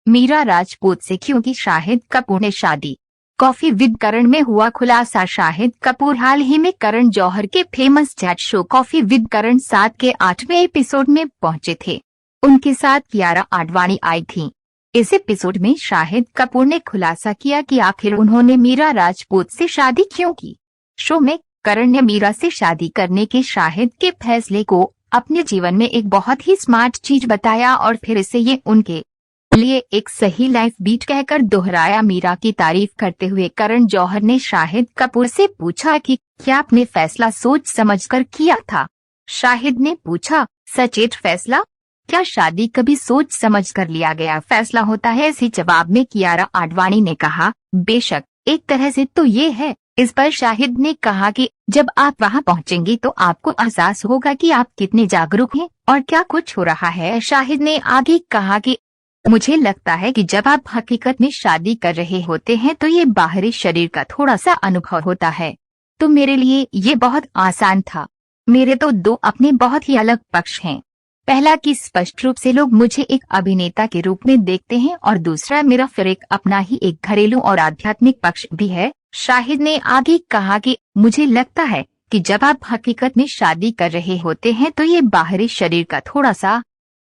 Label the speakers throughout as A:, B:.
A: मीरा राजपूत से क्यों की शाहिद कपूर ने शादी। कॉफी विद करण में हुआ खुलासा। शाहिद कपूर हाल ही में करण जौहर के famous chat show Koffee with Karan 7 के 8वें एपिसोड में पहुंचे थे। उनके साथ कियारा आडवाणी आई थी। इस एपिसोड में शाहिद कपूर ने खुलासा किया कि आखिर उन्होंने मीरा राजपूत से शादी क्यों की। शो में करण ने मीरा से शादी करने के शाहिद के फैसले को अपने जीवन में एक बहुत ही स्मार्ट चीज बताया और फिर इसे ये उनके लिए एक सही लाइफ बीट कहकर दोहराया। मीरा की तारीफ करते हुए करण जौहर ने शाहिद कपूर से पूछा कि क्या आपने फैसला सोच समझकर किया था। शाहिद ने पूछा, सचेत फैसला? क्या शादी कभी सोच समझ कर लिया गया फैसला होता है? इसी जवाब में कियारा आडवाणी ने कहा, बेशक एक तरह से तो ये है। इस पर शाहिद ने कहा कि जब आप वहां पहुंचेंगे तो आपको एहसास होगा कि आप कितने जागरूक हैं और क्या कुछ हो रहा है। शाहिद ने आगे कहा कि मुझे लगता है कि जब आप हकीकत में शादी कर रहे होते हैं तो ये बाहरी शरीर का थोड़ा सा अनुभव होता है। तो मेरे लिए ये बहुत आसान था। मेरे तो दो अपने बहुत ही अलग पक्ष हैं। पहला कि स्पष्ट रूप से लोग मुझे एक अभिनेता के रूप में देखते हैं और दूसरा मेरा फिर एक अपना ही एक घरेलू और आध्यात्मिक पक्ष भी है। शाहिद ने आगे कहा कि मुझे लगता है कि जब आप हकीकत में शादी कर रहे होते हैं तो ये बाहरी शरीर का थोड़ा सा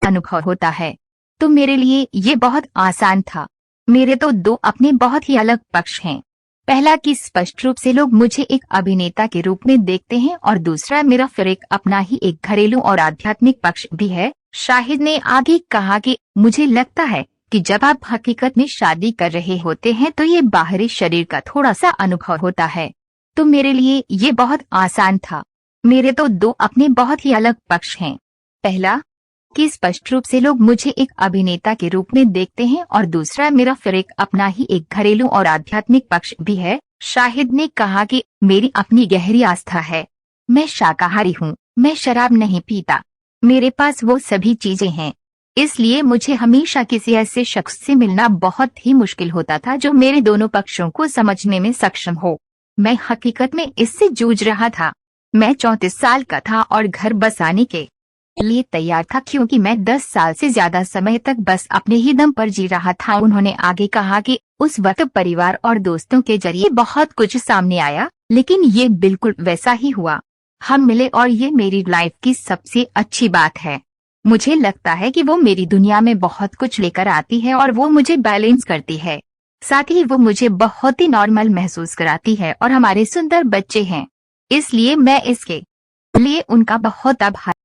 A: अनुभव होता है। तो मेरे लिए ये बहुत आसान था। मेरे तो दो अपने बहुत ही अलग पक्ष हैं। पहला कि स्पष्ट रूप से लोग मुझे एक अभिनेता के रूप में देखते हैं और दूसरा मेरा फिर एक अपना ही एक घरेलू और आध्यात्मिक पक्ष भी है। शाहिद ने आगे कहा कि मुझे लगता है कि जब आप हकीकत में शादी कर रहे होते हैं तो ये बाहरी शरीर का थोड़ा सा अनुभव होता है। तो मेरे लिए ये बहुत आसान था। मेरे तो दो अपने बहुत ही अलग पक्ष हैं। पहला कि स्पष्ट रूप से लोग मुझे एक अभिनेता के रूप में देखते हैं और दूसरा मेरा फिर एक अपना ही एक घरेलू और आध्यात्मिक पक्ष भी है। शाहिद ने कहा कि मेरी अपनी गहरी आस्था है। मैं शाकाहारी हूँ, मैं शराब नहीं पीता, मेरे पास वो सभी चीजें हैं। इसलिए मुझे हमेशा किसी ऐसे शख्स से मिलना बहुत ही मुश्किल होता था जो मेरे दोनों पक्षों को समझने में सक्षम हो। मैं हकीकत में इससे जूझ रहा था। मैं 34 साल का था और घर बसाने के लिए तैयार था क्योंकि मैं 10 साल से ज्यादा समय तक बस अपने ही दम पर जी रहा था। उन्होंने आगे कहा कि उस वक्त परिवार और दोस्तों के जरिए बहुत कुछ सामने आया, लेकिन ये बिल्कुल वैसा ही हुआ। हम मिले और ये मेरी लाइफ की सबसे अच्छी बात है। मुझे लगता है कि वो मेरी दुनिया में बहुत कुछ लेकर आती है और वो मुझे बैलेंस करती है। साथ ही वो मुझे बहुत ही नॉर्मल महसूस कराती है और हमारे सुंदर बच्चे हैं। इसलिए मैं इसके लिए उनका बहुत आभारी